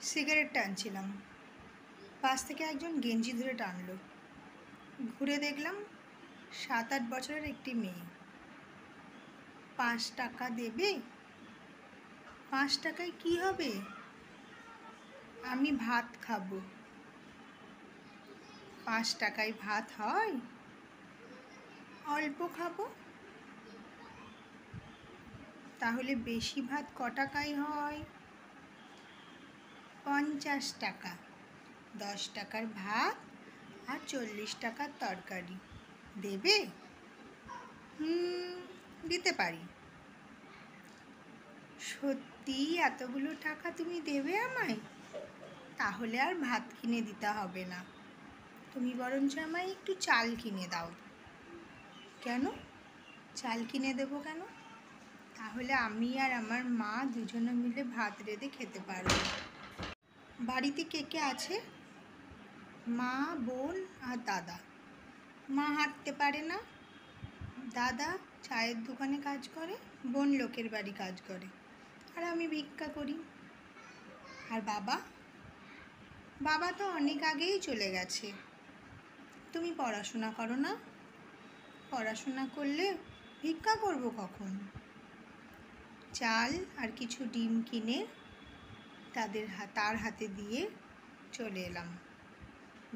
Cigarette টানছিলাম, পাশ থেকে একজন গেঞ্জি ধরে টানলো। ঘুরে দেখলাম 7-8 বছরের একটি মেয়ে। 5 টাকা দেবে? 5 টাকায় কি হবে? আমি ভাত খাবো। 5 টাকায় ভাত হয়? অল্প খাবো। তাহলে বেশি ভাত ক টাকায় হয়? 50 টাকা। 10 টাকার ভাত আর 40 টাকার তরকারি দেবে? দিতে পারি। সত্যি এতগুলো টাকা তুমি দেবে আমায়? তাহলে আর ভাত কিনে দিতে হবে না, তুমি বরঞ্চ আমায় একটু চাল কিনে দাও। কেন? চাল কিনে দেবো কেন? তাহলে আমি আর আমার মা দুজনে মিলে ভাত রেঁধে খেতে পারবো। বাড়িতে কে কে আছে? মা, বোন আর দাদা। মা হাঁটতে পারে না, দাদা চায়ের দোকানে কাজ করে, বোন লোকের বাড়ি কাজ করে, আর আমি ভিক্ষা করি। আর বাবা? বাবা তো অনেক আগেই চলে গেছে। তুমি পড়াশোনা করো না? পড়াশোনা করলে ভিক্ষা করব কখন? চাল আর কিছু ডিম কিনে তার হাতে দিয়ে চলে এলাম।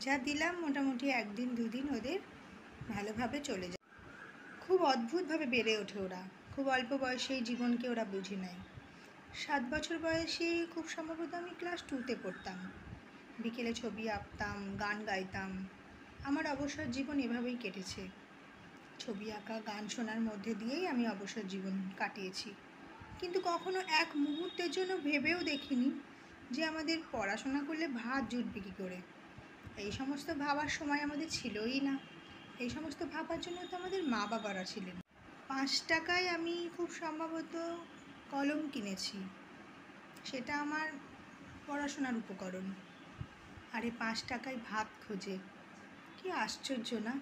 যা দিলাম মোটামুটি 1 দিন 2 দিন ওদের ভালোভাবে চলে যায়। খুব অদ্ভুতভাবে বেড়ে ওঠে ওরা। খুব অল্প বয়সেই জীবনকে ওরা বুঝে নেয়। 7 বছর বয়সে খুব সম্ভবত আমি ক্লাস 2তে পড়তাম। বিকেলে ছবি আঁকতাম, গান গাইতাম। আমার অবসর জীবন এভাবেই কেটেছে। ছবি আঁকা, গান শোনার মধ্যে দিয়েই আমি অবসর জীবন কাটিয়েছি। কিন্তু কখনো এক মুহূর্তের জন্য ভেবেও দেখিনি যে আমাদের পড়াশোনা করলে ভাত জুটবে কী করে। এই সমস্ত ভাবার সময় আমাদের ছিলই না। এই সমস্ত ভাবার জন্য তো আমাদের মা বাবারা ছিলেন। 5 টাকায় আমি খুব সম্ভবত কলম কিনেছি, সেটা আমার পড়াশোনার উপকরণ। আরে 5 টাকায় ভাত খোঁজে, কি আশ্চর্য না?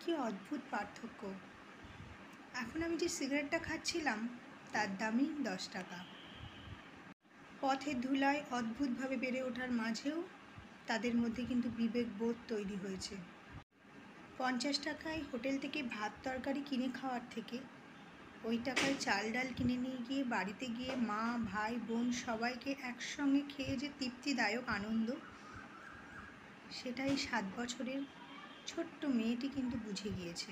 কি অদ্ভুত পার্থক্য। এখন আমি যে সিগারেটটা খাচ্ছিলাম তার দামই 10 টাকা। পথের ধুলায় অদ্ভুতভাবে বেড়ে ওঠার মাঝেও তাদের মধ্যে কিন্তু বিবেকবোধ তৈরি হয়েছে। 50 টাকায় হোটেল থেকে ভাত তরকারি কিনে খাওয়ার থেকে ওই টাকায় চাল ডাল কিনে নিয়ে গিয়ে বাড়িতে গিয়ে মা, ভাই, বোন সবাইকে একসঙ্গে খেয়ে যে তৃপ্তিদায়ক আনন্দ, সেটাই 7 বছরের ছোট্ট মেয়েটি কিন্তু বুঝে গিয়েছে।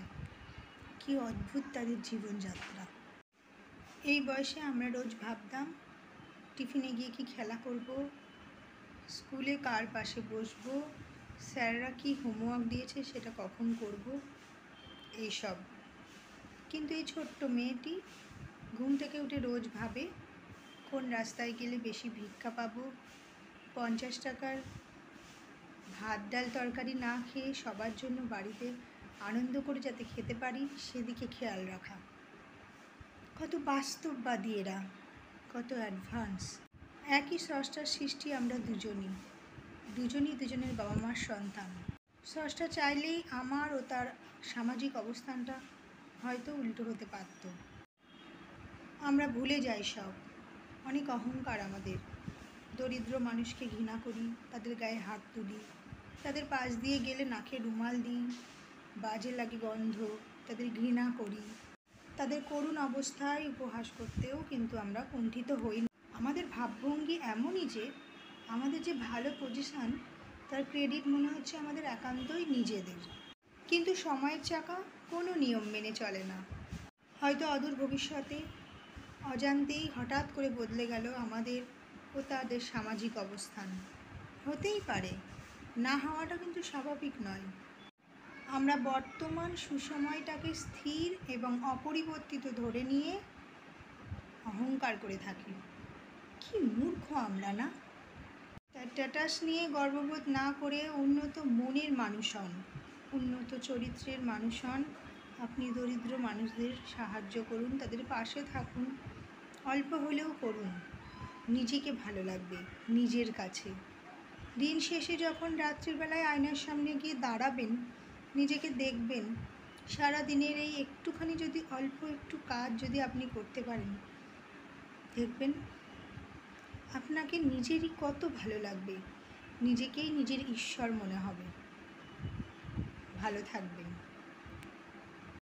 কি অদ্ভুত তাদের জীবনযাত্রা। এই বয়সে আমরা রোজ ভাবতাম টিফিনে গিয়ে কি খেলা করব, স্কুলে কার পাশে বসবো, স্যাররা কি হোমওয়ার্ক দিয়েছে সেটা কখন করব, এইসব। কিন্তু এই ছোট্ট মেয়েটি ঘুম থেকে উঠে রোজ ভাবে কোন রাস্তায় গেলে বেশি ভিক্ষা পাবো, 50 টাকার ভাত ডাল তরকারি না খেয়ে সবার জন্য বাড়িতে আনন্দ করে যাতে খেতে পারি সেদিকে খেয়াল রাখা। কত বাস্তববাদী এরা, কত অ্যাডভান্স। একই স্রষ্টার সৃষ্টি আমরা দুজনই দুজনের বাবা মার সন্তান। স্রষ্টা চাইলেই আমার ও তার সামাজিক অবস্থানটা হয়তো উল্টো হতে পারত। আমরা ভুলে যাই সব। অনেক অহংকার আমাদের। দরিদ্র মানুষকে ঘৃণা করি, তাদের গায়ে হাত তুলি, তাদের পাশ দিয়ে গেলে নাকে রুমাল দিই, বাজে লাগে গন্ধ, তাদের ঘৃণা করি। তাদের করুণ অবস্থায় উপহাস করতেও কিন্তু আমরা কুণ্ঠিত হই না। আমাদের ভাবভঙ্গি এমনই যে আমাদের যে ভালো পজিশন তার ক্রেডিট মনে হচ্ছে আমাদের একান্তই নিজেদের। কিন্তু সময়ের চাকা কোনো নিয়ম মেনে চলে না। হয়তো অদূর ভবিষ্যতে অজান্তেই হঠাৎ করে বদলে গেল আমাদের ও তাদের সামাজিক অবস্থান। হতেই পারে, না হওয়াটা কিন্তু স্বাভাবিক নয়। আমরা বর্তমান সুসময়টাকে স্থির এবং অপরিবর্তিত ধরে নিয়ে অহংকার করে থাকি। কি মূর্খ আমরা না? তার স্ট্যাটাস নিয়ে গর্ববোধ না করে উন্নত মনের মানুষ হন, উন্নত চরিত্রের মানুষ হন। আপনি দরিদ্র মানুষদের সাহায্য করুন, তাদের পাশে থাকুন, অল্প হলেও করুন। নিজেকে ভালো লাগবে নিজের কাছে। দিন শেষে যখন রাত্রিবেলায় আয়নার সামনে গিয়ে দাঁড়াবেন, নিজেকে দেখবেন, সারা দিনের এই একটুখানি যদি অল্প একটু কাজ যদি আপনি করতে পারেন, দেখবেন আপনাকে নিজেরই কত ভালো লাগবে, নিজেকেই নিজের ঈশ্বর মনে হবে। ভালো থাকবেন।